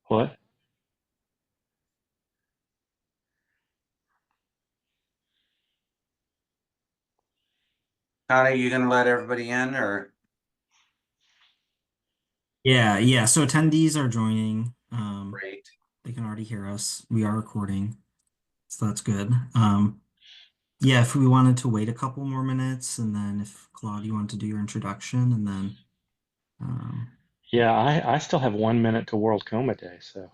What? Connie, you gonna let everybody in or Yeah, yeah. So attendees are joining. great? They can already hear us. We are recording, so that's good. Yeah, if we wanted to wait a couple more minutes, and then if Claude, you want to do your introduction, and then um, Yeah, I still have 1 minute to World Coma Day. So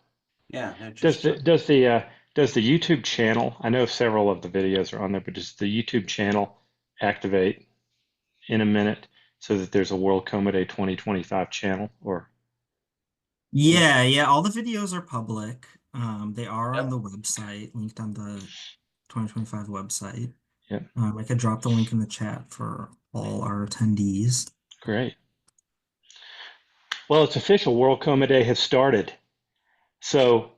Yeah, they're does just the YouTube channel? I know several of the videos are on there, but does the YouTube channel activate in a minute so that there's a World Coma Day 2025 channel? Or yeah, yeah. All the videos are public. They are on yep. the website, linked on the 2025 website. yeah, I could drop the link in the chat for all our attendees. great. Well, it's official. World Coma Day has started. So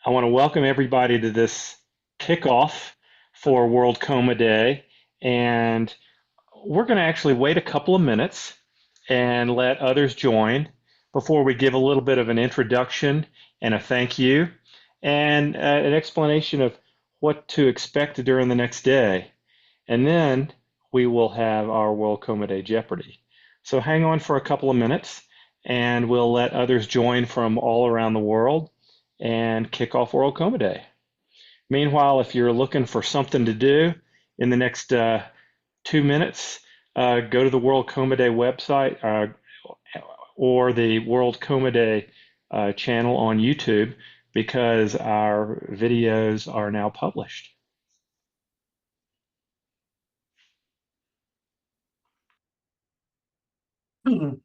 I want to welcome everybody to this kickoff for World Coma Day. And we're going to actually wait a couple of minutes and let others join before we give a little bit of an introduction and a thank you and an explanation of what to expect during the next day. And then we will have our World Coma Day Jeopardy. So hang on for a couple of minutes and we'll let others join from all around the world and kick off World Coma Day. Meanwhile, if you're looking for something to do in the next 2 minutes, go to the World Coma Day website or the World Coma Day channel on YouTube because our videos are now published. Mhm.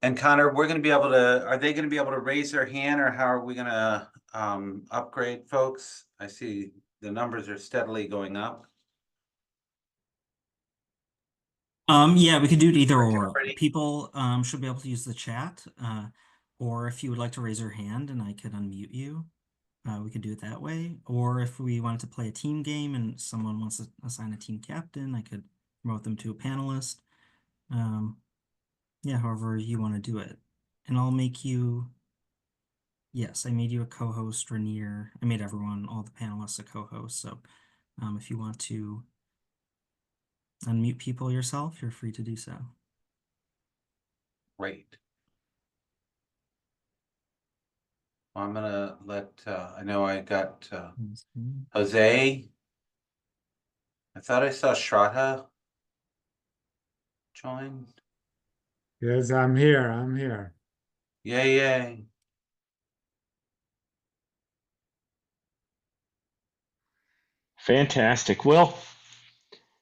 And Connor, we're gonna be able to, are they gonna be able to raise their hand or how are we gonna upgrade folks? I see the numbers are steadily going up. Yeah, we could do it either or. Jeopardy. People should be able to use the chat, or if you would like to raise your hand and I could unmute you, we could do it that way. Or if we wanted to play a team game and someone wants to assign a team captain, I could promote them to a panelist. Um, yeah, however you want to do it. And I'll make you, yes, I made you a co-host, Rainier. I made everyone, all the panelists, a co-host. So if you want to unmute people yourself, you're free to do so. Great. Well, I'm gonna let I know I got Jose. I thought I saw Shraddha join. Yes, I'm here. I'm here. Yay, yay. Fantastic. Well,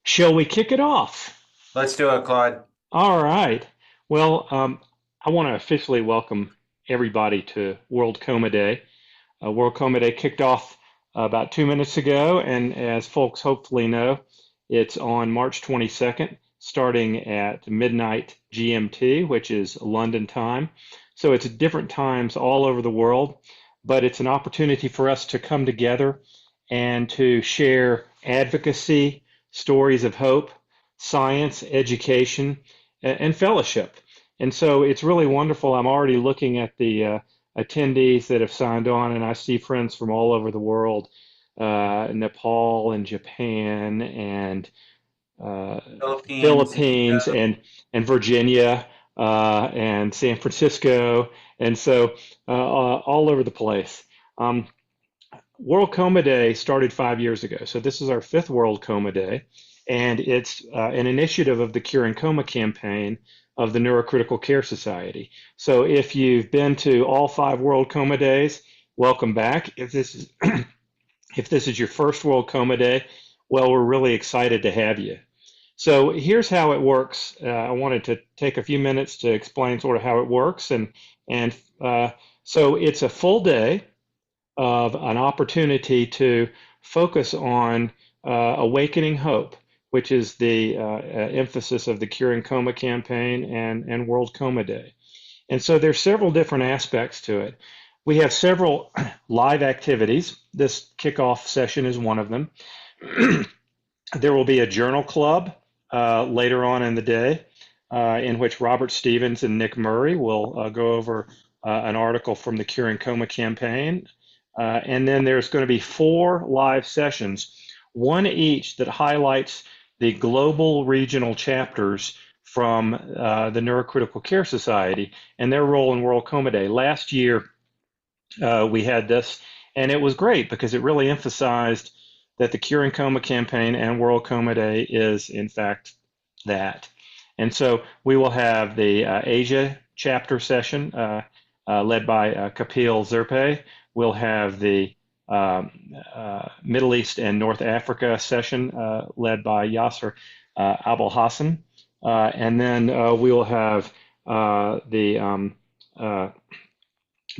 shall we kick it off? Let's do it, Claude. All right. Well, I want to officially welcome everybody to World Coma Day. World Coma Day kicked off about 2 minutes ago, and as folks hopefully know, it's on March 22nd, starting at midnight GMT, which is London time. So it's at different times all over the world, but it's an opportunity for us to come together and to share advocacy, stories of hope, science, education, and fellowship. And so it's really wonderful. I'm already looking at the attendees that have signed on, and I see friends from all over the world, Nepal and Japan and Philippines, Philippines India. and Virginia and San Francisco, and so all over the place. Um, World Coma Day started 5 years ago, so this is our fifth World Coma Day, and it's an initiative of the Cure and Coma campaign of the Neurocritical Care Society. So if you've been to all five World Coma Days, welcome back. If this is if this is your first World Coma Day, well, we're really excited to have you. So here's how it works. I wanted to take a few minutes to explain sort of how it works, and so it's a full day of an opportunity to focus on awakening hope, which is the emphasis of the Curing Coma campaign and World Coma Day. And so there's several different aspects to it. We have several live activities. This kickoff session is one of them. There will be a journal club later on in the day. in which Robert Stevens and Nick Murray will go over an article from the Curing Coma campaign. And then there's going to be 4 live sessions, one each that highlights the global regional chapters from the Neurocritical Care Society and their role in World Coma Day. Last year, we had this, and it was great because it really emphasized that the Curing Coma campaign and World Coma Day is, in fact, that. And so we will have the Asia chapter session led by Kapil Zerpe. We'll have the Middle East and North Africa session led by Yasser Abul Hassan. And then we will have the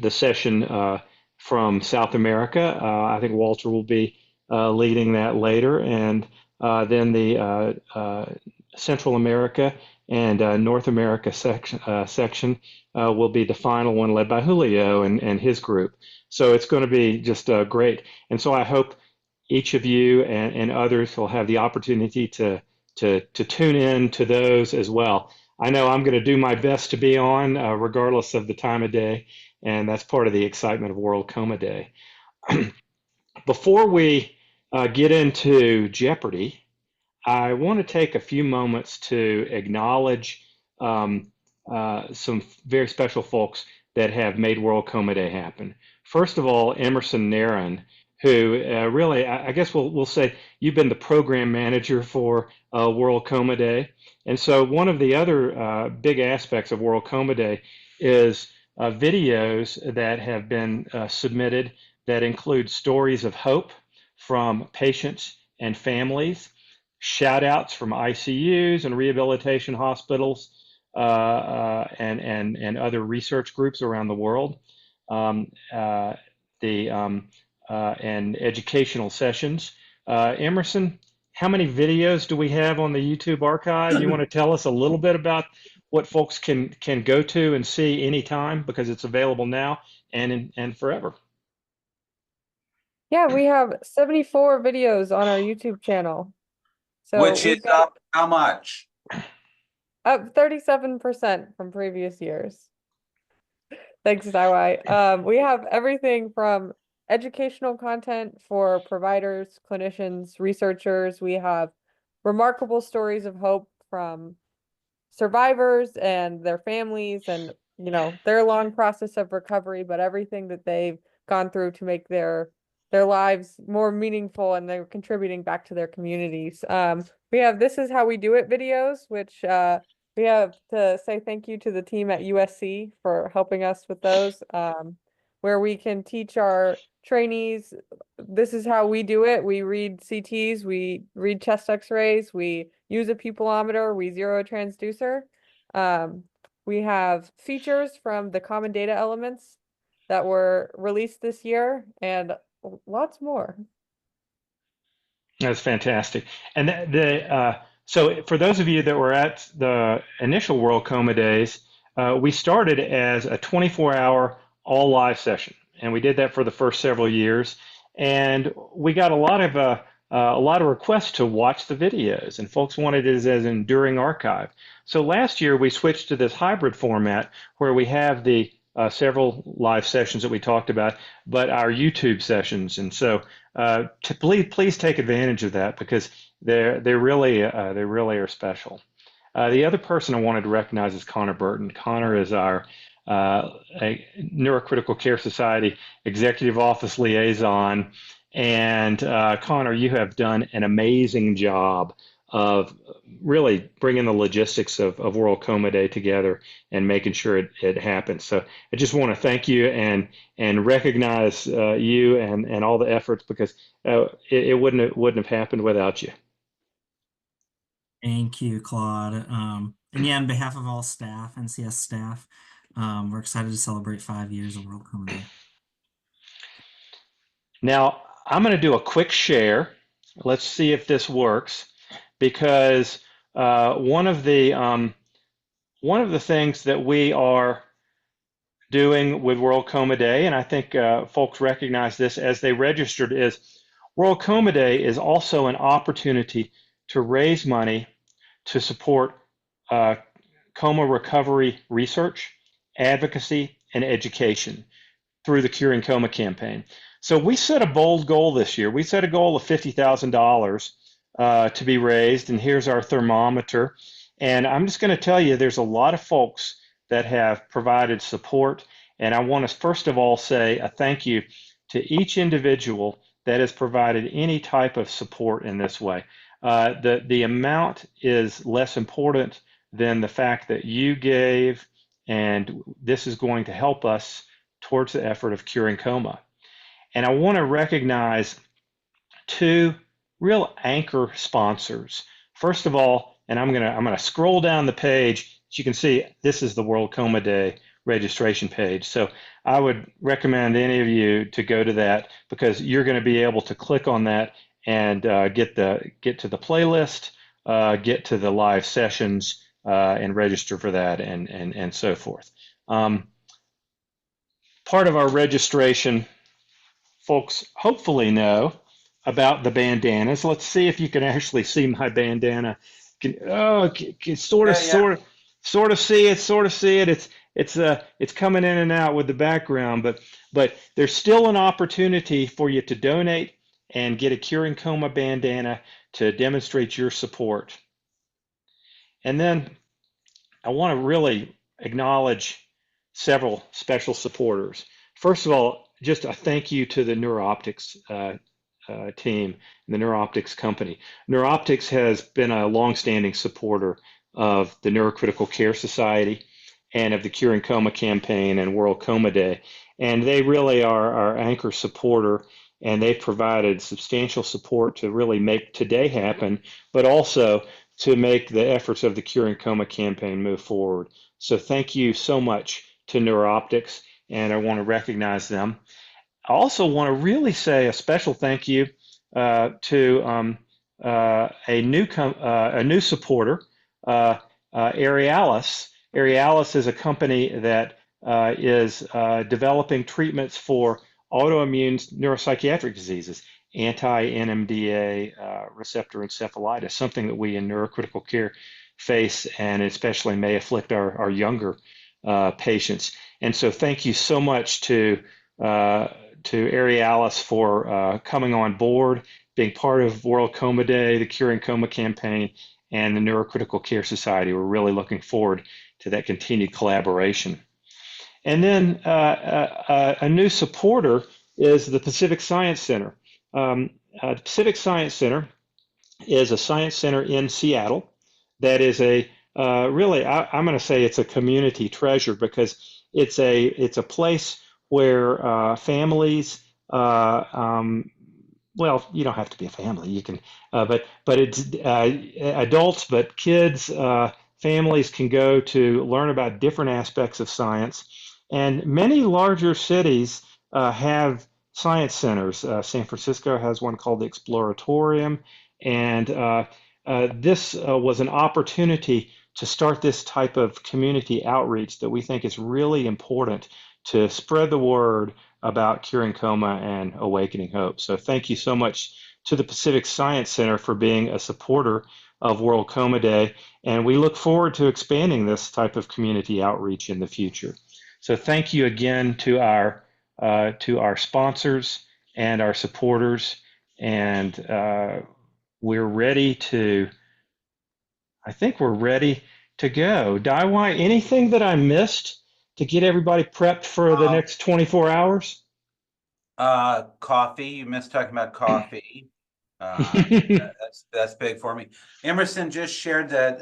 session from South America. I think Walter will be leading that later. And then the Central America and North America section will be the final one led by Julio and his group. So it's going to be just great. And so I hope each of you and others will have the opportunity to tune in to those as well. I know I'm going to do my best to be on regardless of the time of day, and that's part of the excitement of World Coma Day. Before we get into Jeopardy, I want to take a few moments to acknowledge some very special folks that have made World Coma Day happen. First of all, Emerson Nairn, who really, I guess we'll say you've been the program manager for World Coma Day. And so one of the other big aspects of World Coma Day is videos that have been submitted that include stories of hope from patients and families, shout outs from ICUs and rehabilitation hospitals and other research groups around the world, and educational sessions. Emerson, how many videos do we have on the YouTube archive? You want to tell us a little bit about what folks can go to and see anytime, because it's available now and forever? Yeah, we have 74 videos on our YouTube channel. So Which is up how much? up 37% from previous years. Thanks, Daiwai. We have everything from educational content for providers, clinicians, researchers. We have remarkable stories of hope from survivors and their families and, you know, their long process of recovery, but everything that they've gone through to make their lives more meaningful, and they're contributing back to their communities. We have This Is How We Do It videos, which we have to say thank you to the team at USC for helping us with those, where we can teach our trainees, this is how we do it. We read CTs, we read chest x-rays, we use a pupilometer, we zero a transducer. We have features from the common data elements that were released this year, and lots more. That's fantastic. And so for those of you that were at the initial World Coma Days, we started as a 24-hour all live session, and we did that for the first several years. And we got a lot of requests to watch the videos, and folks wanted it as an enduring archive. So last year we switched to this hybrid format where we have the several live sessions that we talked about, but our YouTube sessions. And so please take advantage of that, because they really are special. The other person I wanted to recognize is Connor Burton. Connor is our Neurocritical Care Society Executive Office Liaison. And Connor, you have done an amazing job of really bringing the logistics of World Coma Day together and making sure it happens. So I just want to thank you and recognize you and all the efforts, because it wouldn't have happened without you. Thank you, Claude. And yeah, on behalf of all staff, NCS staff, we're excited to celebrate 5 years of World Coma Day. Now, I'm going to do a quick share. Let's see if this works, because one of the things that we are doing with World Coma Day, and I think folks recognize this as they registered, is World Coma Day is also an opportunity to raise money to support coma recovery research, advocacy, and education through the Curing Coma campaign. So we set a bold goal this year. We set a goal of $50,000 to be raised, and here's our thermometer. And I'm just going to tell you, there's a lot of folks that have provided support, and I want to first of all say a thank you to each individual that has provided any type of support in this way. The amount is less important than the fact that you gave, and this is going to help us towards the effort of curing coma. And I want to recognize two real anchor sponsors. First of all, and I'm gonna scroll down the page. As you can see, this is the World Coma Day registration page. So I would recommend any of you to go to that, because you're going to be able to click on that and get to the playlist, get to the live sessions, and register for that, and so forth. Part of our registration, folks hopefully know about the bandanas. Let's see if you can actually see my bandana. Sort of see it. It's coming in and out with the background, but there's still an opportunity for you to donate and get a Curing Coma bandana to demonstrate your support. And then I want to really acknowledge several special supporters. First of all, just a thank you to the NeuroOptics team and the NeuroOptics company. NeuroOptics has been a longstanding supporter of the Neurocritical Care Society and of the Curing Coma campaign and World Coma Day. And they really are our anchor supporter, and they've provided substantial support to really make today happen, but also to make the efforts of the Curing Coma campaign move forward. So thank you so much to NeuroOptics, and I want to recognize them. I also want to really say a special thank you to a new supporter, Aerialis. Aerialis is a company that is developing treatments for autoimmune neuropsychiatric diseases, anti-NMDA receptor encephalitis, something that we in neurocritical care face, and especially may afflict our younger patients. And so thank you so much to Aerialis for coming on board, being part of World Coma Day, the Curing Coma campaign, and the Neurocritical Care Society. We're really looking forward to that continued collaboration. And then a new supporter is the Pacific Science Center. The Pacific Science Center is a science center in Seattle that is a really, I'm going to say it's a community treasure, because it's a place where families, well, you don't have to be a family, you can, but it's adults, but kids, families can go to learn about different aspects of science. And many larger cities have science centers. San Francisco has one called the Exploratorium, and this was an opportunity to start this type of community outreach that we think is really important to spread the word about curing coma and awakening hope. So thank you so much to the Pacific Science Center for being a supporter of World Coma Day, and we look forward to expanding this type of community outreach in the future. So thank you again to our sponsors and our supporters, and we're ready to, I think we're ready to go. Daiwai, anything that I missed to get everybody prepped for the next 24 hours? Coffee. You missed talking about coffee. That's big for me. Emerson just shared that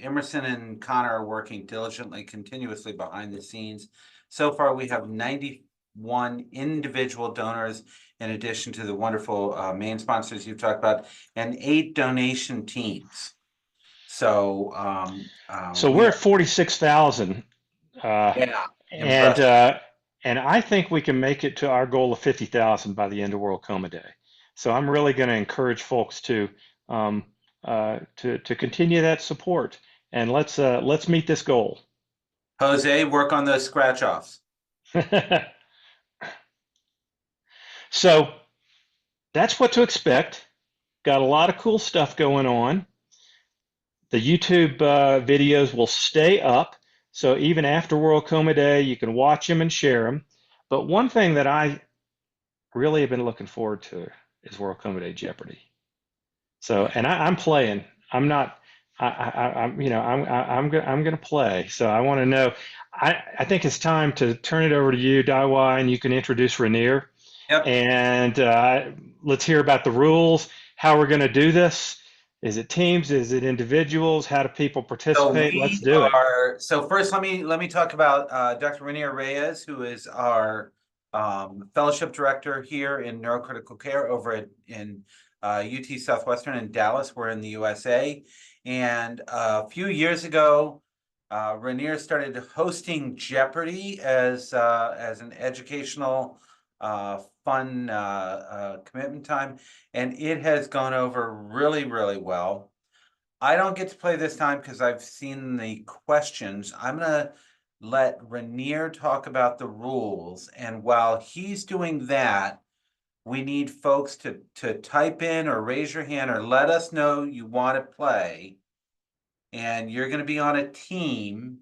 Emerson and Connor are working diligently, continuously behind the scenes. So far, we have 91 individual donors, in addition to the wonderful main sponsors you've talked about, and 8 donation teams. So, so we're at 46,000. Yeah, and I think we can make it to our goal of 50,000 by the end of World Coma Day. So I'm really going to encourage folks to continue that support, and let's meet this goal. Jose, work on those scratch offs. So that's what to expect. Got a lot of cool stuff going on. The YouTube videos will stay up. So even after World Coma Day, you can watch them and share them. But one thing that I really have been looking forward to is World Coma Day Jeopardy. So, and I'm playing. I'm not. I'm. You know, I'm going to play. So I want to know. I think it's time to turn it over to you, Daiwa, and you can introduce Rainier. Yep. And let's hear about the rules. How we're going to do this. Is it teams? Is it individuals? How do people So participate? Let's we do it. are, so first let me talk about Dr. Rainier Reyes, who is our fellowship director here in neurocritical care over in UT Southwestern in Dallas. We're in the USA. And a few years ago, Rainier started hosting Jeopardy as an educational fun commitment time, and it has gone over really, really well. I don't get to play this time because I've seen the questions. I'm gonna let Rainier talk about the rules, and while he's doing that, we need folks to type in or raise your hand or let us know you want to play. And you're gonna be on a team,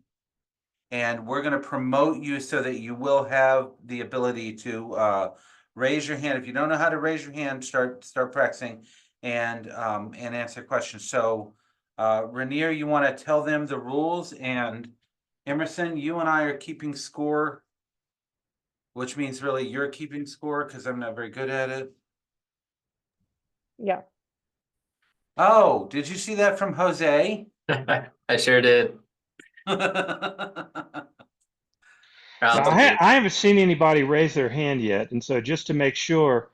and we're gonna promote you so that you will have the ability to raise your hand. If you don't know how to raise your hand, start practicing and answer questions. So Rainier, you want to tell them the rules, and Emerson, you and I are keeping score, which means really you're keeping score because I'm not very good at it. Yeah. Oh, did you see that from Jose? I sure did. Now, Round two. I haven't seen anybody raise their hand yet, and so just to make sure,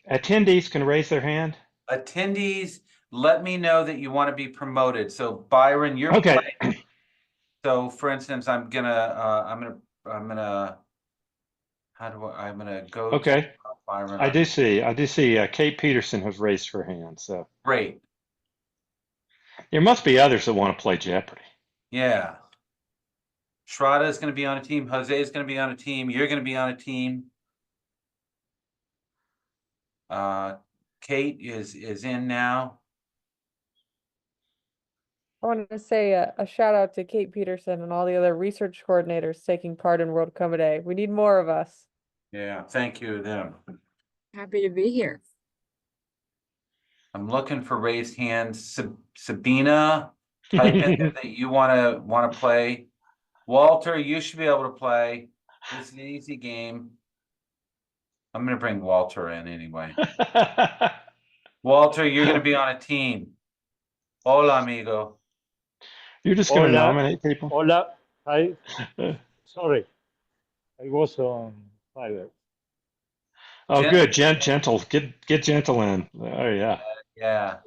attendees can raise their hand. Attendees, let me know that you want to be promoted. So Byron, you're Okay. playing. So for instance, I'm gonna I'm gonna go Okay. to Byron. I do see Kate Peterson has raised her hand. So Great. there must be others that want to play Jeopardy. Yeah. Shraddha is going to be on a team. Jose is going to be on a team. You're going to be on a team. Kate is in now. I want to say a shout out to Kate Peterson and all the other research coordinators taking part in World Coma Day. We need more of us. Yeah, thank you to them. Happy to be here. I'm looking for raised hands. Sabina, type in there that you want to play. Walter, you should be able to play. This is an easy game. I'm going to bring Walter in anyway. Walter, you're going to be on a team. Hola, amigo. You're just going to Hola, nominate people? hola. Sorry, I was on fire. Oh, Gentle. good. Gentle. Get gentle in. Oh, yeah. Yeah.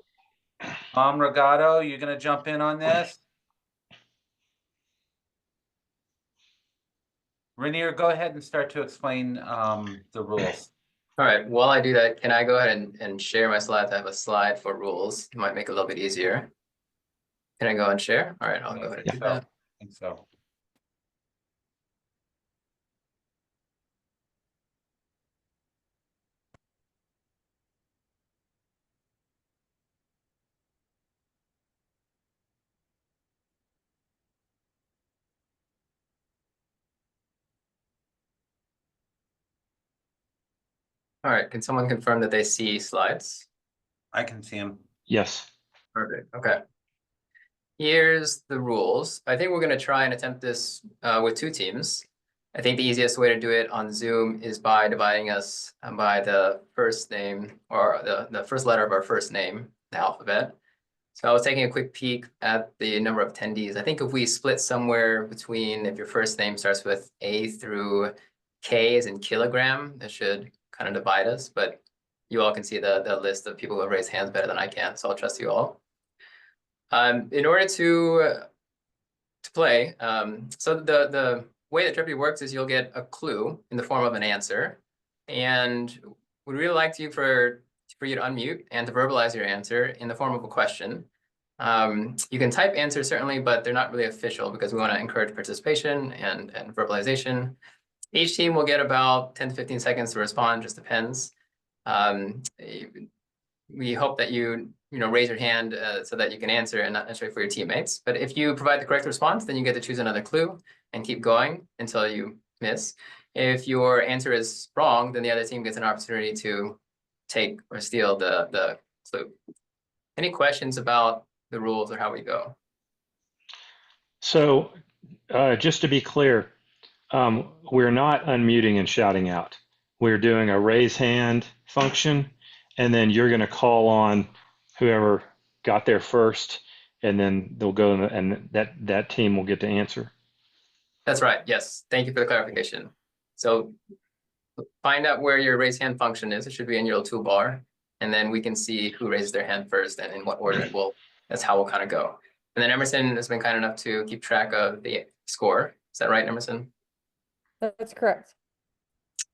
Regato, you're going to jump in on this? Rainier, go ahead and start to explain the rules. All right, while I do that, can I go ahead and share my slides? I have a slide for rules. It might make it a little bit easier. Can I go and share? All right, I'll go ahead and do that. I think so. All right, can someone confirm that they see slides? I can see him. Yes. Perfect, okay. Here's the rules. I think we're going to try and attempt this with two teams. I think the easiest way to do it on Zoom is by dividing us by the first name or the first letter of our first name, the alphabet. So I was taking a quick peek at the number of attendees. I think if we split somewhere between, if your first name starts with A through K as in kilogram, that should kind of divide us, but you all can see the list of people who have raised hands better than I can, so I'll trust you all. In order to play, so the way that Jeopardy works is you'll get a clue in the form of an answer, and we'd really like for you to unmute and to verbalize your answer in the form of a question. You can type answers certainly, but they're not really official because we want to encourage participation and verbalization. Each team will get about 10 to 15 seconds to respond, just depends. we hope that you raise your hand so that you can answer and not necessarily for your teammates. But if you provide the correct response, then you get to choose another clue and keep going until you miss. If your answer is wrong, then the other team gets an opportunity to take or steal the clue. Any questions about the rules or how we go? So, just to be clear, we're not unmuting and shouting out. We're doing a raise hand function, and then you're going to call on whoever got there first, and then they'll go and that team will get to answer. That's right. Yes. Thank you for the clarification. So find out where your raise hand function is. It should be in your little toolbar. And then we can see who raises their hand first and in what order. And that's how we'll kind of go. And then Emerson has been kind enough to keep track of the score. Is that right, Emerson? That's correct.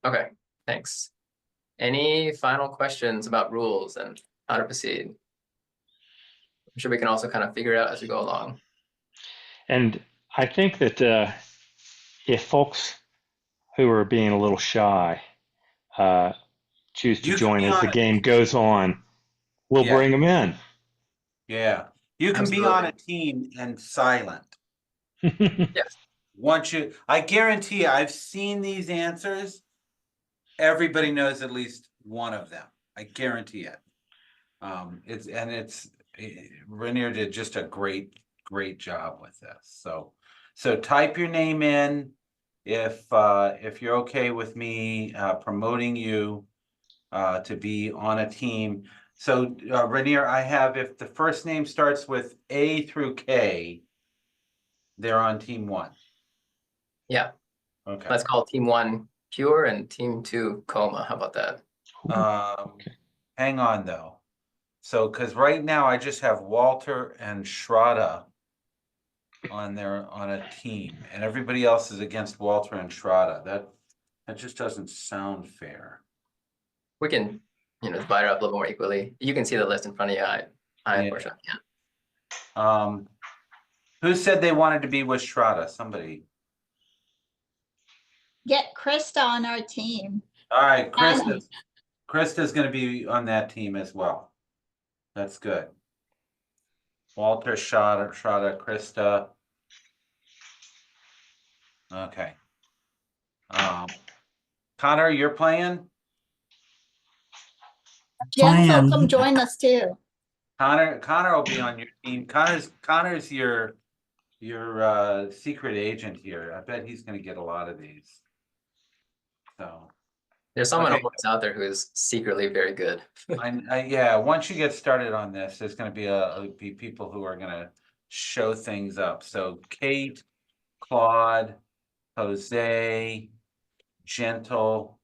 Okay, thanks. Any final questions about rules and how to proceed? I'm sure we can also kind of figure it out as we go along. And I think that if folks who are being a little shy choose to You can join be as the on game goes on, we'll Yeah. bring them in. Yeah. You can be on a team and silent. Yes. I guarantee you, I've seen these answers. Everybody knows at least one of them. I guarantee it. Rainier did just a great job with this. So type your name in if you're okay with me promoting you to be on a team. So Rainier, I have, if the first name starts with A through K, they're on team 1. Yeah. Okay. Let's call team 1 Pure and team 2 Coma. How about that? Hang on though. So, because right now I just have Walter and Shraddha on a team, and everybody else is against Walter and Shraddha. That just doesn't sound fair. We can, divide it up a little more equally. You can see the list in front of you. I unfortunately can't. Who said they wanted to be with Shraddha? Somebody. Get Krista on our team. All right, Krista's going to be on that team as well. That's good. Walter, Shraddha, Krista. Okay. Connor, you're playing? Gentle, come join us too. Connor will be on your team. Connor's your secret agent here. I bet he's going to get a lot of these. So there's someone always out there who is secretly very good. Yeah, once you get started on this, there's going to be people who are going to show things up. So Kate, Claude, Jose, Gentle.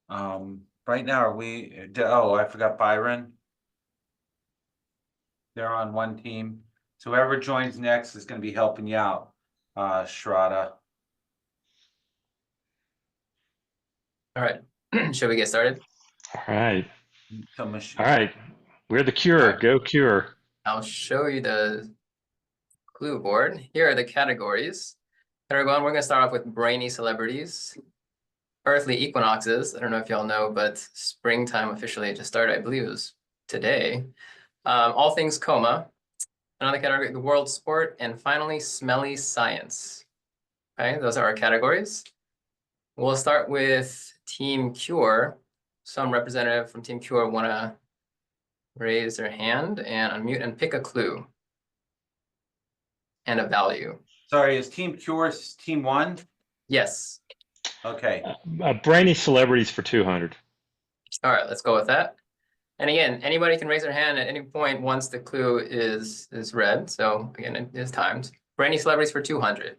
Right now I forgot Byron. They're on one team. So whoever joins next is going to be helping you out, Shraddha. All right. Should we get started? All right. All right. We're the Cure. Right. Go Cure. I'll show you the clue board. Here are the categories. Everyone, we're going to start off with brainy celebrities. Earthly equinoxes. I don't know if y'all know, but springtime officially just started. I believe it was today. All things Coma. Another category, the world sport. And finally, smelly science. Okay, those are our categories. We'll start with Team Cure. Some representative from Team Cure want to raise their hand and unmute and pick a clue and a value. Sorry, is Team Cure team 1? Yes. Okay. Brainy celebrities for 200. All right, let's go with that. And again, anybody can raise their hand at any point once the clue is read. So again, it is timed. Brainy celebrities for 200.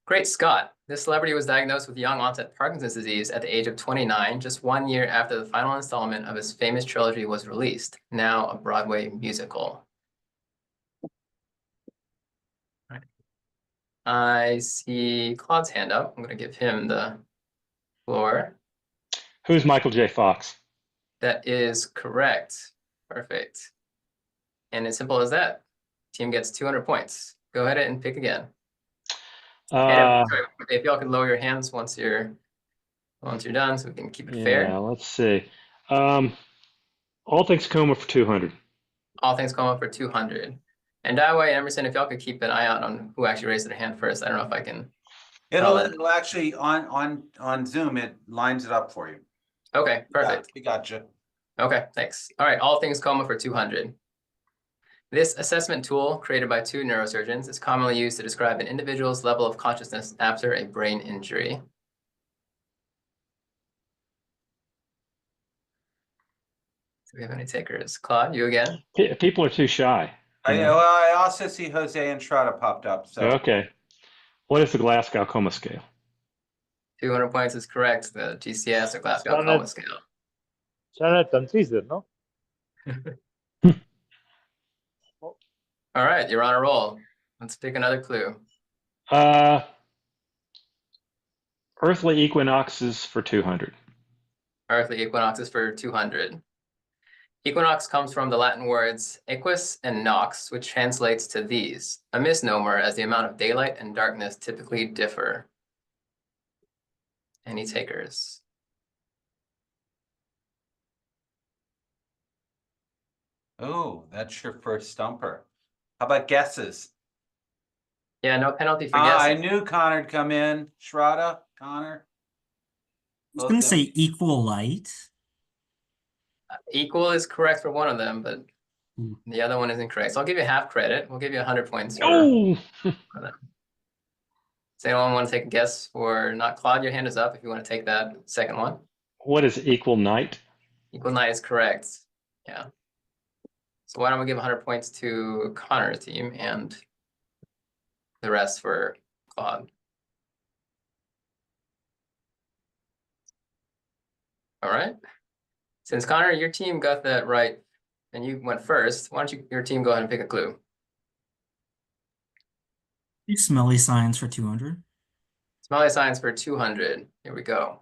Great Scott. This celebrity was diagnosed with young onset Parkinson's disease at the age of 29, just 1 year after the final installment of his famous trilogy was released, now a Broadway musical. All right. I see Claude's hand up. I'm going to give him the floor. Who's Michael J. Fox? That is correct. Perfect. And as simple as that. Team gets 200 points. Go ahead and pick again. If y'all can lower your hands once you're done, so we can keep it fair. Yeah, let's see. All things Coma for 200. All things Coma for 200. And Daiwei and Emerson, if y'all could keep an eye out on who actually raised their hand first. I don't know if I can. It'll actually on Zoom, it lines it up for you. Okay, perfect. We gotcha. Okay, thanks. All right, all things Coma for 200. This assessment tool, created by two neurosurgeons, is commonly used to describe an individual's level of consciousness after a brain injury. Do we have any takers? Claude, you again? People are too shy. I also see Jose and Strada popped up. So Okay. What is the Glasgow Coma Scale? 200 points is correct. The GCS or Glasgow Janet. Coma Scale. Janet and Caesar, no? All right, you're on a roll. Let's pick another clue. Earthly equinoxes for 200. Earthly equinoxes for 200. Equinox comes from the Latin words equus and nox, which translates to these, a misnomer as the amount of daylight and darkness typically differ. Any takers? oh, that's your first stumper. How about guesses? Yeah, no penalty for I guessing. knew Connor'd come in. Strada, Connor. I was gonna say equal light. Equal is correct for one of them, but Hmm. the other one is incorrect. So I'll give you half credit. We'll give you 100 points for Oh, that. Does anyone want to take a guess for not Claude? Your hand is up if you want to take that second one. what is equal night? Equal night is correct. Yeah. So why don't we give 100 points to Connor's team and the rest for Claude. All right. Since Connor, your team got that right and you went first, why don't your team go ahead and pick a clue? Do smelly signs for 200. Smelly signs for 200. Here we go.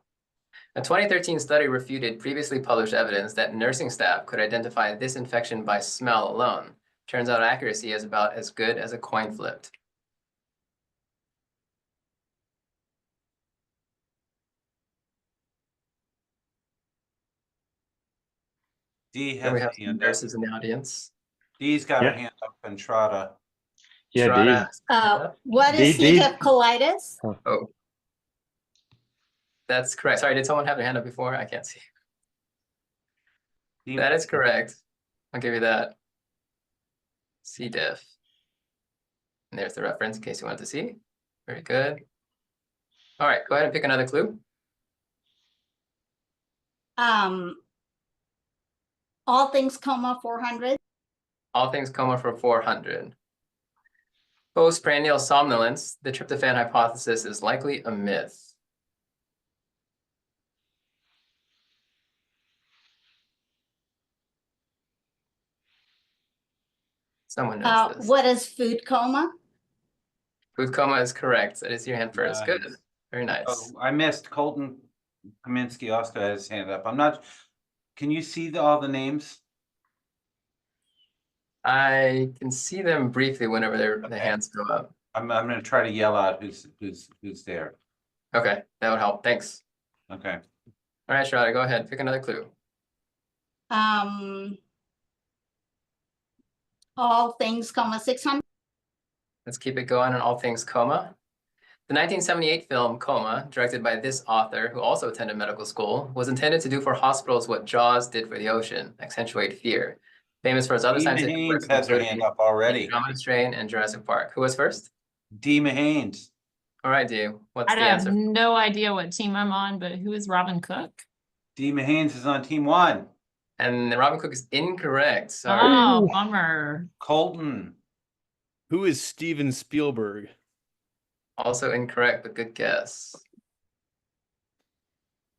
A 2013 study refuted previously published evidence that nursing staff could identify this infection by smell alone. Turns out accuracy is about as good as a coin flipped. D Here has we a have some hand up. nurses in the audience. D's got her Yeah. hand up, and Strada. Yeah, Strada. What is D- C. diff colitis? Oh, that's correct. Sorry, did someone have their hand up before? I can't see. D- That is correct. I'll give you that. C. diff. And there's the reference in case you wanted to see. Very good. All right, go ahead and pick another clue. All things Coma 400. All things Coma for 400. Postprandial somnolence, the tryptophan hypothesis is likely a myth. Someone knows this. What is food coma? Food coma is correct. That is your hand first. Nice. Good. Very nice. Oh, I missed Colton Kaminsky also had his hand up. I'm not. Can you see all the names? I can see them briefly whenever their Okay. hands go up. I'm going to try to yell out who's there. Okay, that would help. Thanks. Okay. All right, Shada, go ahead. Pick another clue. All things Coma 600. Let's keep it going on all things Coma. The 1978 film Coma, directed by this author, who also attended medical school, was intended to do for hospitals what Jaws did for the ocean, accentuate fear. Famous for its other D. scientific Mahanes works, has her including hand up already. Andromeda Strain and Jurassic Park. Who was first? D. Mahanes. All right, D. What's I the have answer? no idea what team I'm on, but who is Robin Cook? D. Mahanes is on team 1. And Robin Cook is incorrect. Sorry. Oh, bummer. Colton. Who is Steven Spielberg? Also incorrect, but good guess.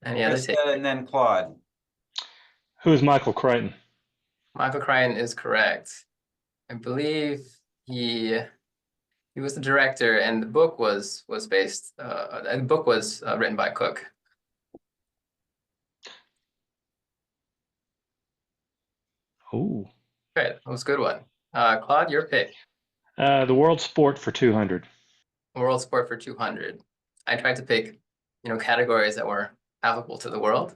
Any other Krista take? and then Claude. Who is Michael Crichton? Michael Crichton is correct. I believe he was the director, and the book was based. And the book was written by Cook. Oh, Great, that was a good one. Claude, your pick. the world sport for 200. World sport for 200. I tried to pick, categories that were applicable to the world.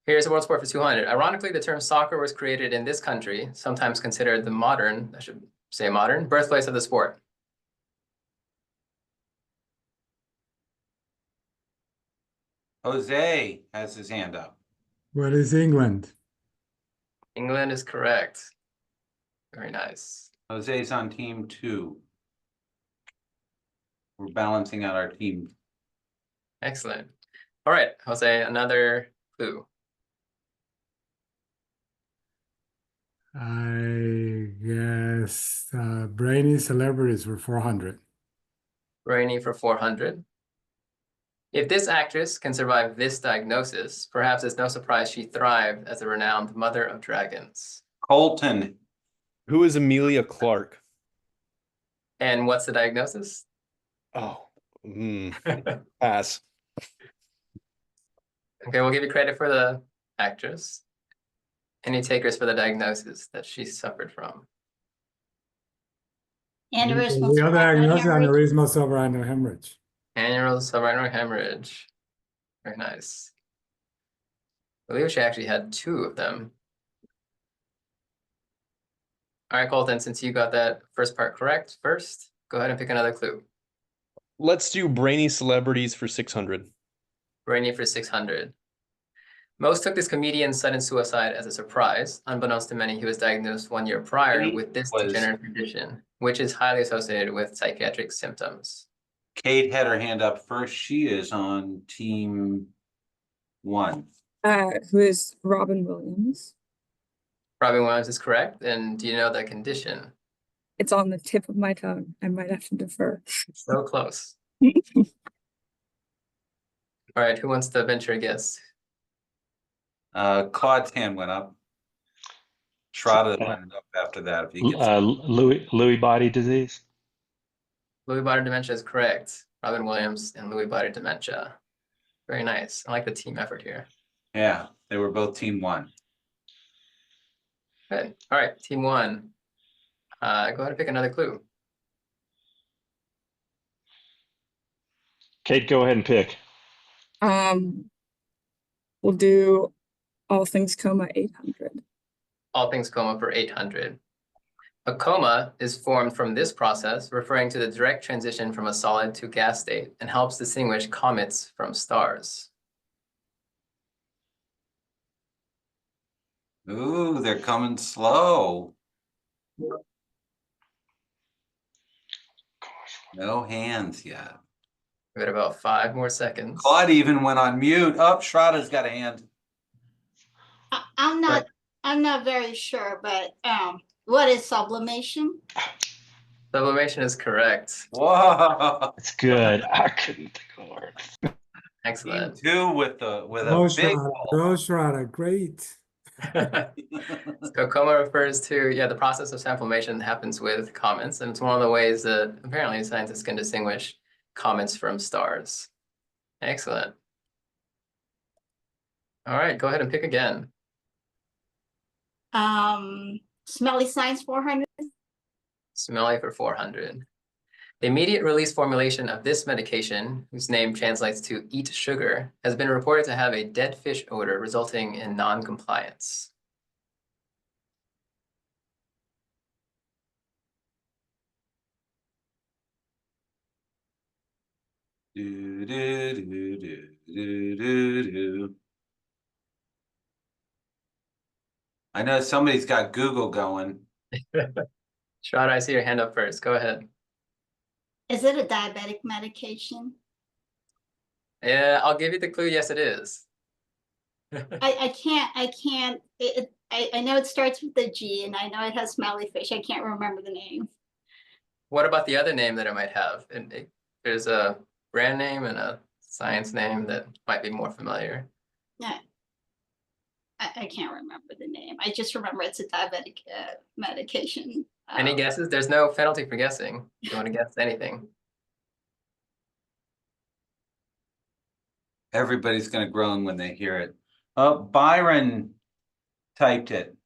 Here's a world sport for 200. Ironically, the term soccer was created in this country, sometimes considered the modern, I should say modern, birthplace of the sport. Jose has his hand up. What is England? England is correct. Very nice. Jose's on team 2. We're balancing out our team. Excellent. All right, Jose, another clue. I guess brainy celebrities were 400. Rainy for 400. If this actress can survive this diagnosis, perhaps it's no surprise she thrived as a renowned mother of dragons. Colton. Who is Amelia Clark? And what's the diagnosis? Oh, pass. Okay, we'll give you credit for the actress. Any takers for the diagnosis that she suffered from? Aneurysmal The other diagnosis, hemorrhage. aneurysmal subarachnoid hemorrhage. Annual subarachnoid hemorrhage. Very nice. I believe she actually had 2 of them. All right, Colton, since you got that first part correct first, go ahead and pick another clue. Let's do brainy celebrities for 600. Brainy for 600. Most took this comedian's sudden suicide as a surprise. Unbeknownst to many, he was diagnosed 1 year prior with this degenerative condition, which is highly associated with psychiatric symptoms. Kate had her hand up first. She is on team 1. Who is Robin Williams? Robin Williams is correct. And do you know the condition? It's on the tip of my tongue. I might have to defer. So close. All right, who wants to venture a guess? Claude's hand went up. Shrouded went up after that. If he gets Lewy body disease. Lewy body dementia is correct. Robin Williams and Lewy body dementia. Very nice. I like the team effort here. Yeah, they were both team 1. Good. All right, team 1. Go ahead and pick another clue. Kate, go ahead and pick. We'll do all things Coma 800. All things Coma for 800. A coma is formed from this process, referring to the direct transition from a solid to gas state, and helps distinguish comets from stars. Ooh, they're coming slow. No hands yet. We've got about 5 more seconds. Claude even went on mute. Oh, Shrouded's got a hand. I'm not very sure, but what is sublimation? Sublimation is correct. Whoa. It's good. I couldn't think of the word. Excellent. Team 2 with a big Rose great. So coma refers to, the process of sublimation that happens with comets, and it's one of the ways that apparently scientists can distinguish comets from stars. Excellent. All right, go ahead and pick again. Smelly Signs 400. Smelly for 400. The immediate release formulation of this medication, whose name translates to eat sugar, has been reported to have a dead fish odor resulting in non-compliance. Do, do, do, do, do, do, do. I know somebody's got Google going. Shroud, I see your hand up first. Go ahead. Is it a diabetic medication? Yeah, I'll give you the clue. Yes, it is. I can't. I know it starts with a G, and I know it has smelly fish. I can't remember the name. What about the other name that it might have? There's a brand name and a science name that might be more familiar. Yeah. I can't remember the name. I just remember it's a diabetic medication. Any guesses? There's no penalty for guessing. If you want to guess anything. Everybody's going to groan when they hear it. Byron typed it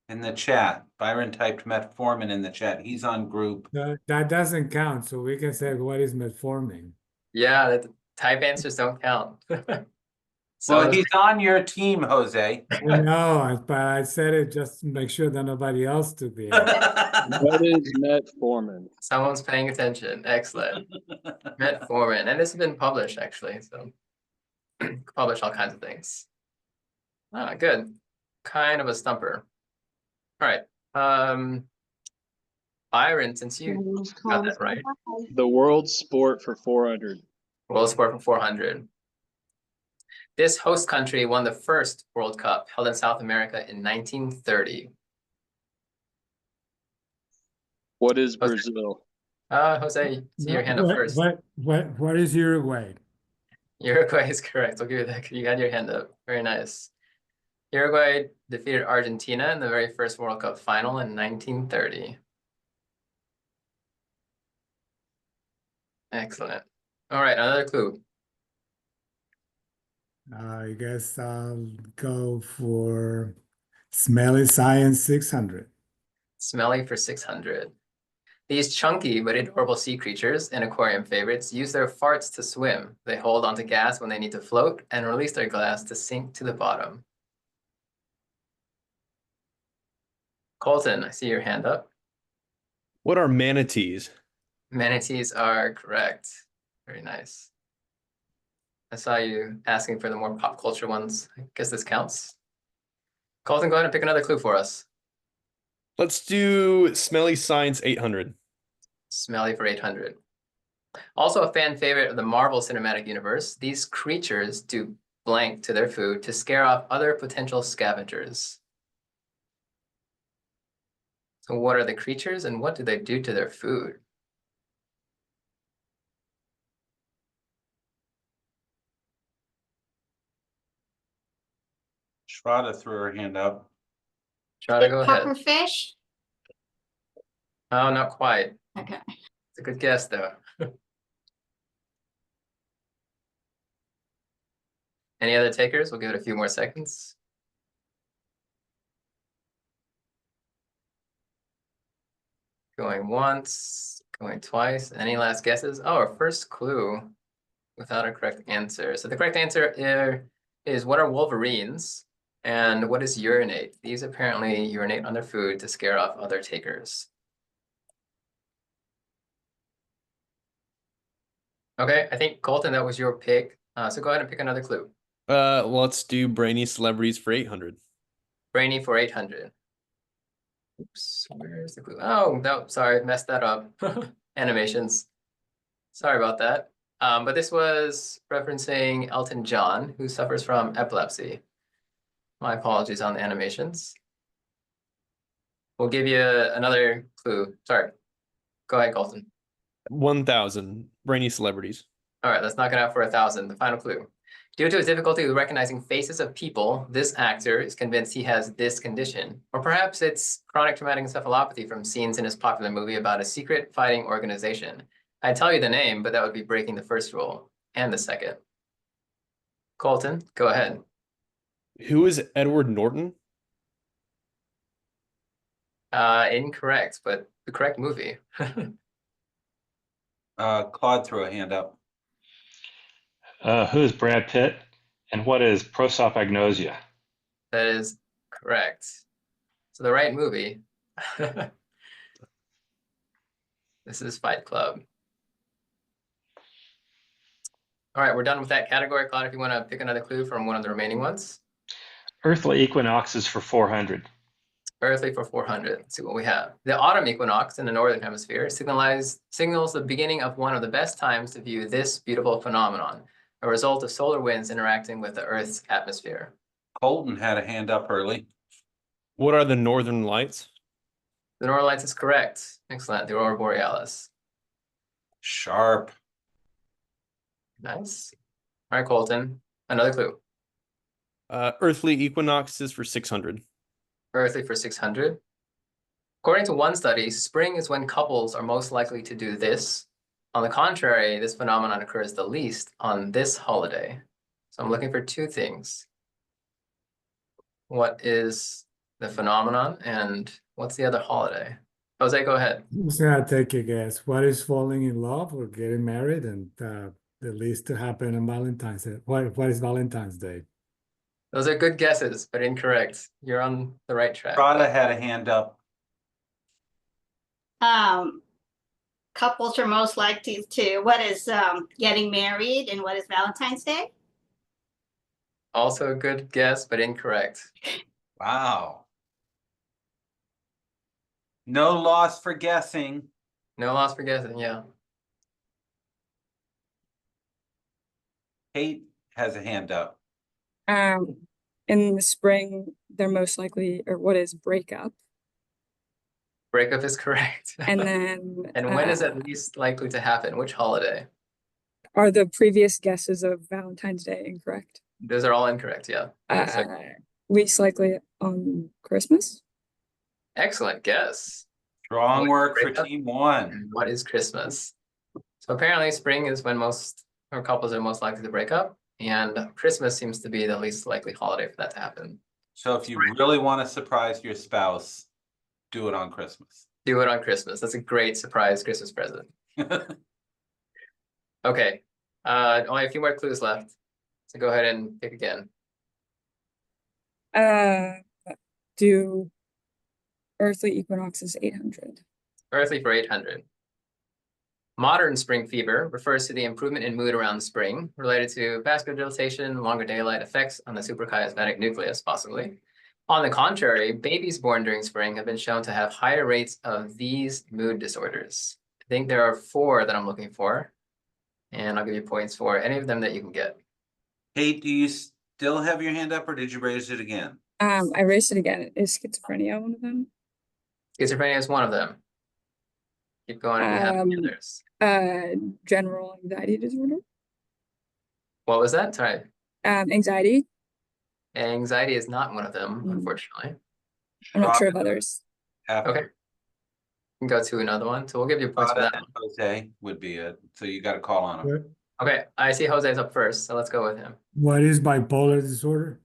in the chat. Byron typed metformin in the chat. He's on group. That doesn't count, so we can say what is metformin. Yeah, the type answers don't count. Well, Someone's he's on your team, Jose. I know, but I said it just to make sure that nobody else took the answer. What is metformin? someone's paying attention. Excellent. Metformin, and this has been published actually, so publish all kinds of things. Ah, good. Kind of a stumper. All right. Byron, since you got that right, The world sport for 400. world sport for 400. This host country won the first World Cup held in South America in 1930. What is Brazil? Jose, see your hand up first. What is Uruguay? Uruguay is correct. I'll give you that. You had your hand up. Very nice. Uruguay defeated Argentina in the very first World Cup final in 1930. Excellent. All right, another clue. I guess I'll go for Smelly Science 600. Smelly for 600. These chunky but adorable sea creatures and aquarium favorites use their farts to swim. They hold onto gas when they need to float and release their gas to sink to the bottom. Colton, I see your hand up. What are manatees? Manatees are correct. Very nice. I saw you asking for the more pop culture ones. I guess this counts. Colton, go ahead and pick another clue for us. Let's do Smelly Science 800. Smelly for 800. Also a fan favorite of the Marvel Cinematic Universe, these creatures do blank to their food to scare off other potential scavengers. So what are the creatures and what do they do to their food? Shraddha threw her hand up. Shraddha, go ahead. Pufferfish? Oh, not quite. Okay. It's a good guess, though. Any other takers? We'll give it a few more seconds. Going once, going twice. Any last guesses? Oh, our first clue without a correct answer. So the correct answer here is what are wolverines and what is urinate? These apparently urinate on their food to scare off other takers. Okay, I think Colton, that was your pick. So go ahead and pick another clue. Let's do Brainy Celebrities for 800. Brainy for 800. Oops, where's the clue? Oh, no, sorry, messed that up. Animations. Sorry about that. But this was referencing Elton John, who suffers from epilepsy. My apologies on the animations. We'll give you another clue. Sorry. Go ahead, Colton. 1000 Brainy Celebrities. All right, let's knock it out for 1,000. The final clue. Due to his difficulty with recognizing faces of people, this actor is convinced he has this condition. Or perhaps it's chronic traumatic encephalopathy from scenes in his popular movie about a secret fighting organization. I'd tell you the name, but that would be breaking the first rule and the second. Colton, go ahead. Who is Edward Norton? Incorrect, but the correct movie. Claude threw a hand up. Who is Brad Pitt? And what is prosopagnosia? That is correct. So the right movie. This is Fight Club. All right, we're done with that category. Claude, if you want to pick another clue from one of the remaining ones. Earthly equinoxes for 400. Earthly for 400. Let's see what we have. The autumn equinox in the northern hemisphere signals the beginning of one of the best times to view this beautiful phenomenon, a result of solar winds interacting with the Earth's atmosphere. Colton had a hand up early. What are the Northern Lights? The Northern Lights is correct. Excellent. The Aurora Borealis. Sharp. Nice. All right, Colton. Another clue. Earthly equinoxes for 600. Earthly for 600. According to one study, spring is when couples are most likely to do this. On the contrary, this phenomenon occurs the least on this holiday. So I'm looking for two things. What is the phenomenon and what's the other holiday? Jose, go ahead. I'm just gonna take a guess. What is falling in love or getting married, and the least to happen on Valentine's Day? What is Valentine's Day? Those are good guesses, but incorrect. You're on the right track. Prada had a hand up. Couples are most likely to, what is getting married and what is Valentine's Day? Also a good guess, but incorrect. Wow. No loss for guessing. No loss for guessing, yeah. Kate has a hand up. In the spring, they're most likely, or what is breakup? Breakup is correct. And then And when is it least likely to happen? Which holiday? are the previous guesses of Valentine's Day incorrect? Those are all incorrect, yeah. So, Least likely on Christmas? excellent guess. Strong work for Breakup? team one. And what is Christmas? So apparently spring is when most or couples are most likely to break up, and Christmas seems to be the least likely holiday for that to happen. So if you really want to surprise your spouse, do it on Christmas. Do it on Christmas. That's a great surprise Christmas present. Okay, only a few more clues left. So go ahead and pick again. Do earthly equinoxes 800? Earthly for 800. Modern spring fever refers to the improvement in mood around spring, related to vascular dilatation, longer daylight effects on the suprachiasmatic nucleus, possibly. On the contrary, babies born during spring have been shown to have higher rates of these mood disorders. I think there are 4 that I'm looking for, and I'll give you points for any of them that you can get. Kate, do you still have your hand up or did you raise it again? I raised it again. Is schizophrenia one of them? Schizophrenia is one of them. Keep going if you have any others. General anxiety disorder? What was that? Sorry. Anxiety? Anxiety is not one of them, unfortunately. I'm not sure of others. Okay. We can go to another one. So we'll give you points for that one. Jose would be it. So you got to call on him. Okay, I see Jose's up first, so let's go with him. What is bipolar disorder?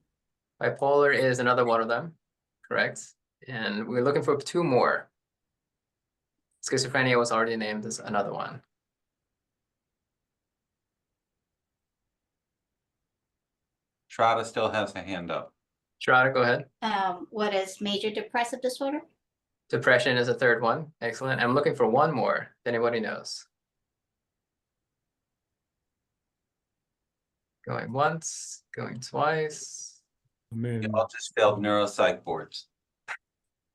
Bipolar is another one of them, correct? And we're looking for 2 more. Schizophrenia was already named as another one. Shraddha still has a hand up. Shraddha, go ahead. What is major depressive disorder? Depression is a 3rd one. Excellent. I'm looking for 1 more, if anybody knows. Going once, going twice. You all just failed neuropsych boards.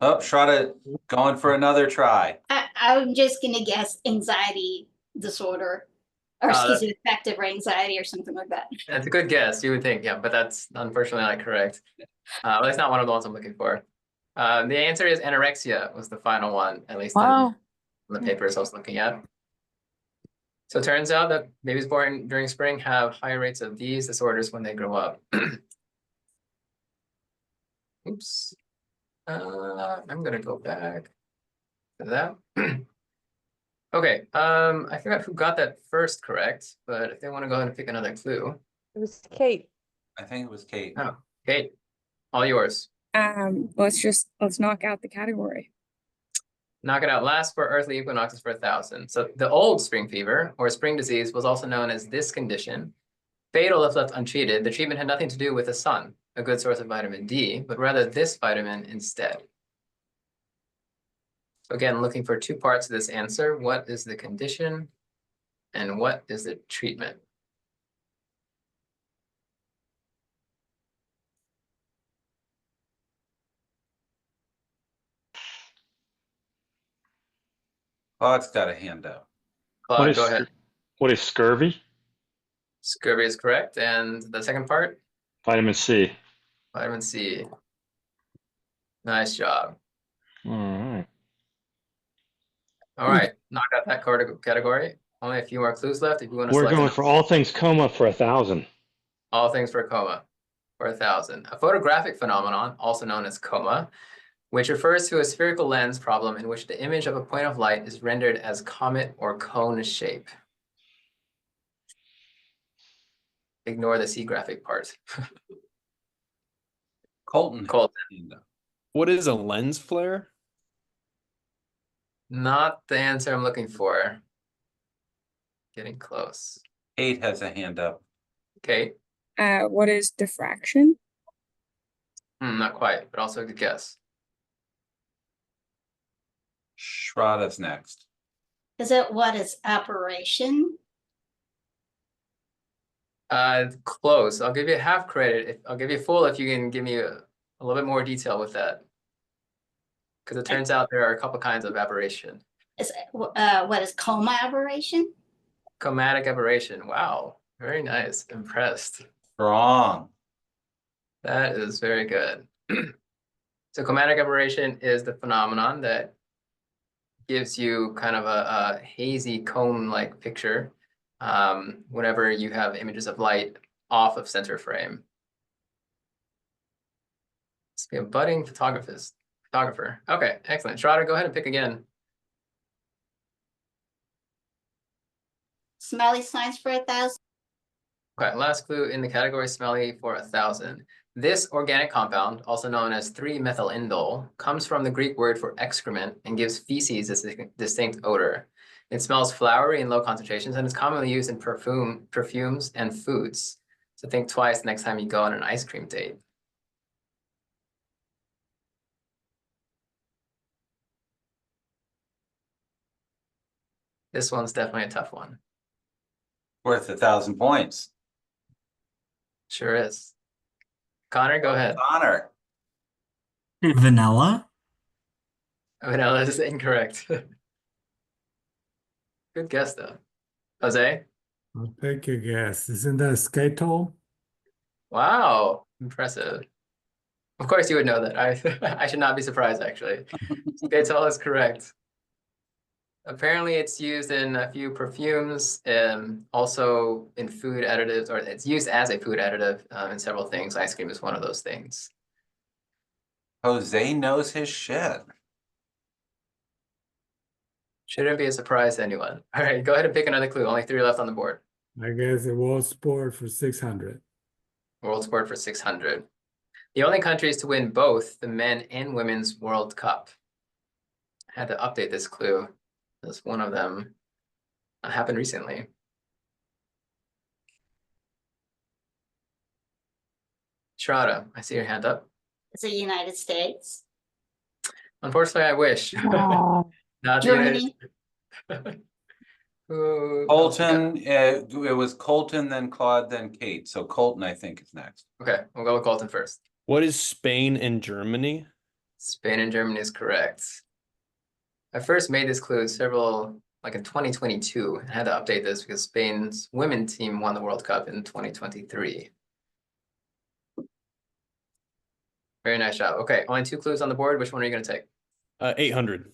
Oh, Shraddha going for another try. I'm just gonna guess anxiety disorder or schizoaffective anxiety or something like that. That's a good guess, you would think, yeah, but that's unfortunately not correct. Well, that's not one of the ones I'm looking for. The answer is anorexia was the final one, at least in the papers I was looking at. So it turns out that babies born during spring have higher rates of these disorders when they grow up. Oops. I'm gonna go back to that. Okay, I forgot who got that first correct, but if they want to go ahead and pick another clue. It was Kate. I think it was Kate. Oh, Kate, all yours. Let's knock out the category. Knock it out. Last for earthly equinoxes for 1,000. So the old spring fever or spring disease was also known as this condition. Fatal if left untreated. The treatment had nothing to do with the sun, a good source of vitamin D, but rather this vitamin instead. So again, looking for 2 parts of this answer. What is the condition and what is the treatment? Claude's got a hand up. Claude, go ahead. What is scurvy? Scurvy is correct. And the second part? Vitamin C. Vitamin C. Nice job. All right. All right, knock out that category. Only a few more clues left if you want to We're select going them. for all things coma for 1,000. All things for coma for 1,000. A photographic phenomenon, also known as coma, which refers to a spherical lens problem in which the image of a point of light is rendered as comet or cone shape. Ignore the C graphic part. Colton. What is a lens flare? Not the answer I'm looking for. Getting close. Kate has a hand up. Kate. What is diffraction? Not quite, but also a good guess. Shradda's next. Is it what is operation? Close. I'll give you half credit. I'll give you full if you can give me a little bit more detail with that. Because it turns out there are a couple kinds of aberration. Is it, what is coma aberration? Chromatic aberration. Wow. Very nice. Impressed. Wrong. That is very good. So chromatic aberration is the phenomenon that gives you kind of a hazy cone-like picture whenever you have images of light off of center frame. Let's be a budding photographer. Okay, excellent. Shraddha, go ahead and pick again. Smelly signs for 1,000. Okay, last clue in the category smelly for 1,000. This organic compound, also known as 3-methylindole, comes from the Greek word for excrement and gives feces a distinct odor. It smells flowery in low concentrations and is commonly used in perfumes, and foods. So think twice next time you go on an ice cream date. This one's definitely a tough one. Worth 1,000 points. Sure is. Connor, go ahead. Connor. Vanilla? Vanilla is incorrect. Good guess, though. Jose? I'll take a guess. Isn't that Skatel? Wow, impressive. Of course you would know that. I should not be surprised, actually. Skatel is correct. Apparently it's used in a few perfumes and also in food additives, or it's used as a food additive in several things. Ice cream is one of those things. Jose knows his shit. Shouldn't be a surprise to anyone. All right, go ahead and pick another clue. Only 3 left on the board. I guess a world sport for 600. World sport for 600. The only countries to win both the men and women's World Cup. I had to update this clue. As one of them happened recently. Shraddha, I see your hand up. Is it United States? Unfortunately, I wish. Not the Germany? Colton, it was Colton, then Claude, then Kate. So Colton, I think, is next. Okay, we'll go with Colton first. What is Spain and Germany? Spain and Germany is correct. I first made this clue like in 2022. I had to update this because Spain's women's team won the World Cup in 2023. Very nice job. Okay, only 2 clues on the board. Which one are you going to take? 800.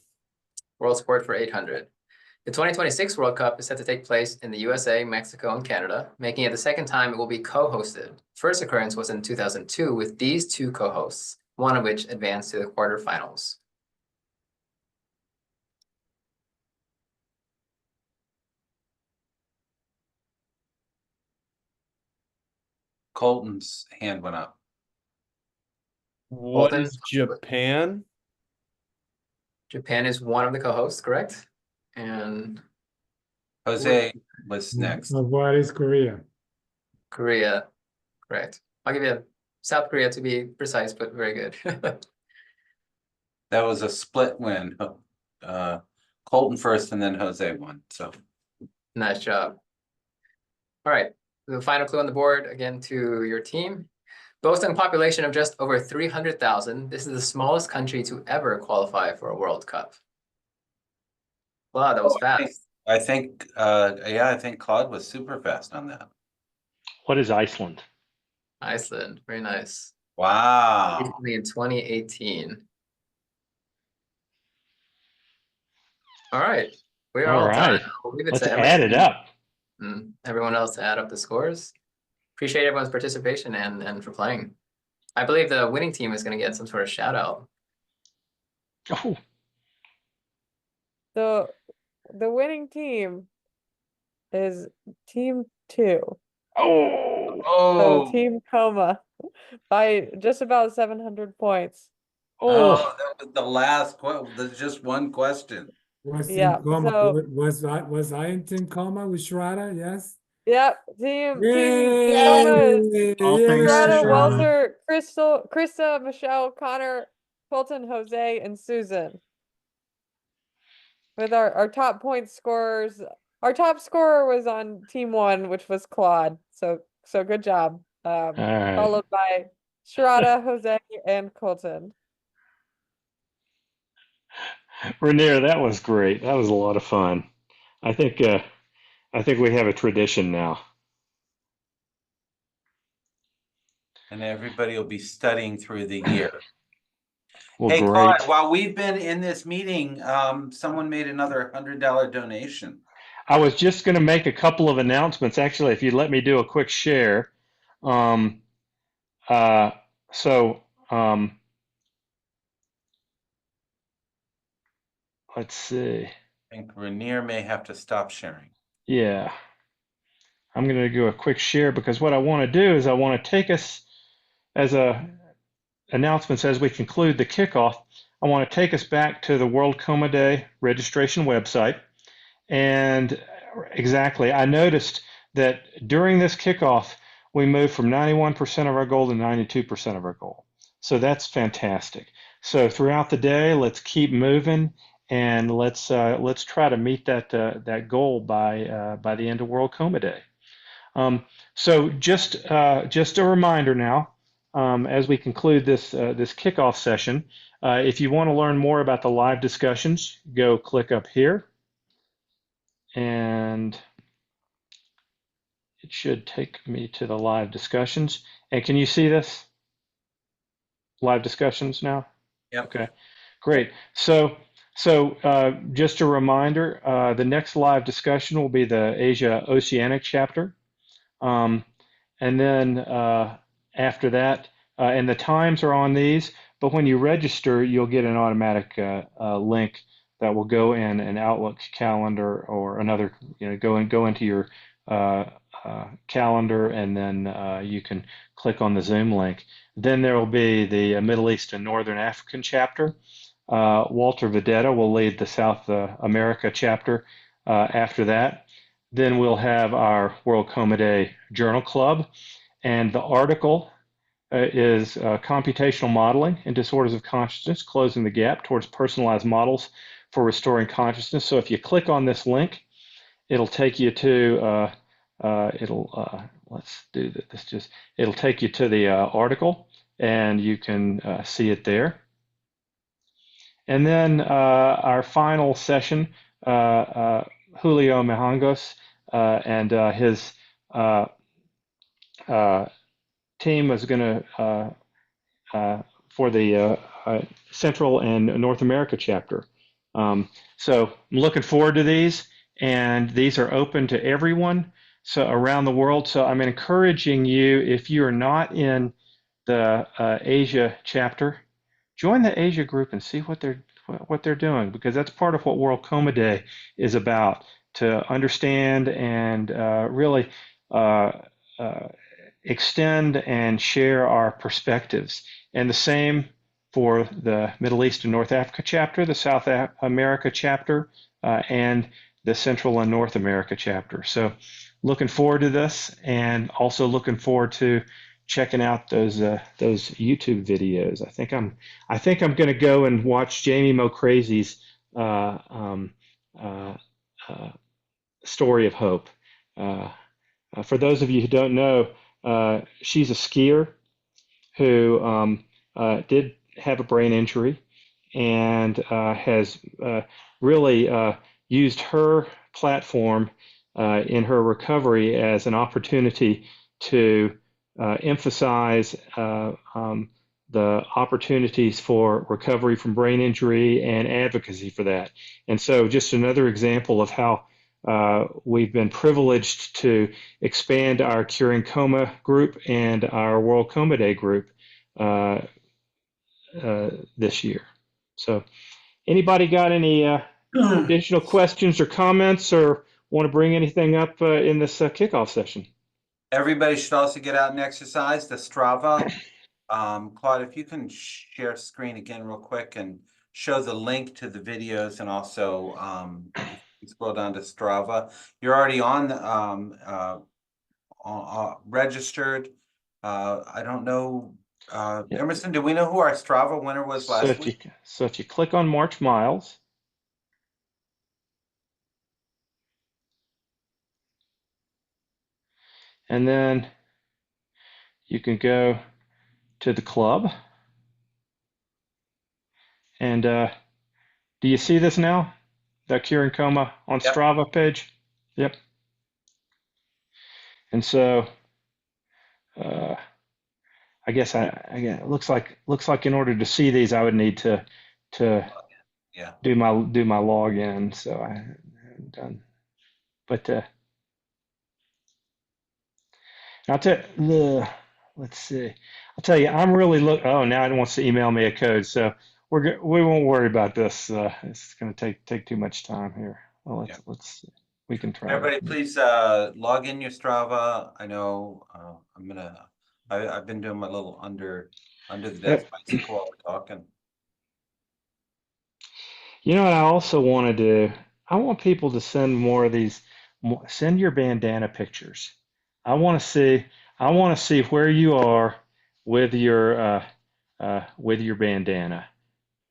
World sport for 800. The 2026 World Cup is set to take place in the USA, Mexico, and Canada, making it the second time it will be co-hosted. First occurrence was in 2002 with these 2 co-hosts, one of which advanced to the quarterfinals. Colton's hand went up. What Colton? is Japan? Japan is one of the co-hosts, correct? And Jose was next. What is Korea? Korea, correct. I'll give you South Korea to be precise, but very good. That was a split win. Colton first and then Jose won. So Nice job. All right, the final clue on the board, again, to your team. Boasting a population of just over 300,000, this is the smallest country to ever qualify for a World Cup. Wow, that was fast. I think I think Claude was super fast on that. What is Iceland? Iceland, very nice. Wow. Recently in 2018. All right, we are all done. I'll leave it Let's to add it up. and everyone else to add up the scores. Appreciate everyone's participation and for playing. I believe the winning team is going to get some sort of shout out. Oh, The winning team is team 2. oh, So team Coma by just about 700 points. oh. That was the last question. There's just one question. Was Yeah, Team Coma? so- Was I in Team Coma with Shraddha? Yes. Yep, team Yay! Coma, All thanks to Strata, Strata. Walter, Krista, Michelle, Connor, Colton, Jose, and Susan. With our top point scorers, our top scorer was on team 1, which was Claude. So good job. All right. Followed by Strata, Jose, and Colton. Rainier, that was great. That was a lot of fun. I think we have a tradition now. And everybody will be studying through the year. Well, Hey, great. Claude, while we've been in this meeting, someone made another $100 donation. I was just going to make a couple of announcements. Actually, if you let me do a quick share. So let's see. I think Rainier may have to stop sharing. Yeah. I'm going to do a quick share because what I want to do is I want to take us as announcements as we conclude the kickoff. I want to take us back to the World Coma Day registration website. And exactly, I noticed that during this kickoff, we moved from 91% of our goal to 92% of our goal. So that's fantastic. So throughout the day, let's keep moving and let's try to meet that goal by the end of World Coma Day. So just a reminder now, as we conclude this kickoff session, if you want to learn more about the live discussions, go click up here. And it should take me to the live discussions. And can you see this? Live discussions now? Yep. Okay, great. So just a reminder, the next live discussion will be the Asia Oceanic chapter. And then after that, and the times are on these, but when you register, you'll get an automatic link that will go in an Outlook calendar or another, go into your calendar, and then you can click on the Zoom link. Then there will be the Middle East and Northern African chapter. Walter Vedetta will lead the South America chapter after that. Then we'll have our World Coma Day Journal Club, and the article is Computational Modeling in Disorders of Consciousness, Closing the Gap Towards Personalized Models for Restoring Consciousness. So if you click on this link, it'll take you to, let's do this, it'll take you to the article, and you can see it there. And then our final session, Julio Mijangos and his team is going to, for the Central and North America chapter. So I'm looking forward to these, and these are open to everyone around the world. So I'm encouraging you, if you are not in the Asia chapter, join the Asia group and see what they're doing, because that's part of what World Coma Day is about, to understand and really extend and share our perspectives. And the same for the Middle East and North Africa chapter, the South America chapter, and the Central and North America chapter. So looking forward to this, and also looking forward to checking out those YouTube videos. I think I'm going to go and watch Jamie Mo Crazy's Story of Hope. For those of you who don't know, she's a skier who did have a brain injury, and has really used her platform in her recovery as an opportunity to emphasize the opportunities for recovery from brain injury and advocacy for that. And so just another example of how we've been privileged to expand our Curing Coma group and our World Coma Day group this year. So anybody got any additional questions or comments, or want to bring anything up in this kickoff session? Everybody should also get out and exercise the Strava. Claude, if you can share screen again real quick and show the link to the videos, and also if you scroll down to Strava. You're already on registered. I don't know, Yeah. Emerson, do we know who our Strava winner was So last if week? you click on March Miles, and then you can go to the club, and do you see this now? The Kieran Coma on Yep. Strava page? Yep. And so I guess it looks like in order to see these, I would need to Yeah. do my login. So I haven't done, but I'll tell let's see. I'll tell you, I'm really oh, now it wants to email me a code, so we won't worry about this. It's going to take too much time here. Well, let's see. We can try. Everybody, please log in your Strava. I know I've been doing my little under the desk bicycle while we're talking. You know what I also want to do? I want people to send more of these. Send your bandana pictures. I want to see where you are with your bandana.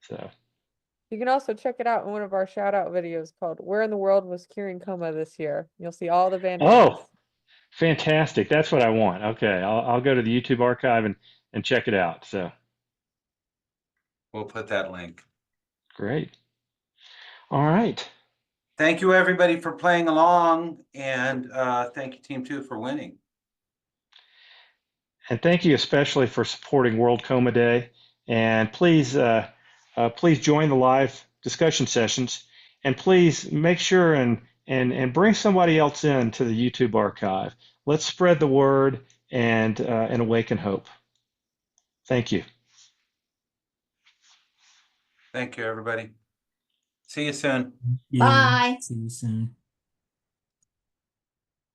So You can also check it out in one of our shout out videos called Where in the World Was Kieran Coma This Year? You'll see all the bandanas. oh, fantastic! That's what I want. Okay, I'll go to the YouTube archive and check it out. So We'll put that link. great. All right. Thank you, everybody, for playing along, and thank you, Team 2, for winning. And thank you especially for supporting World Coma Day. And please join the live discussion sessions. And please make sure and bring somebody else in to the YouTube archive. Let's spread the word and awaken hope. Thank you. Thank you, everybody. See you soon. Yeah, Bye. see you soon.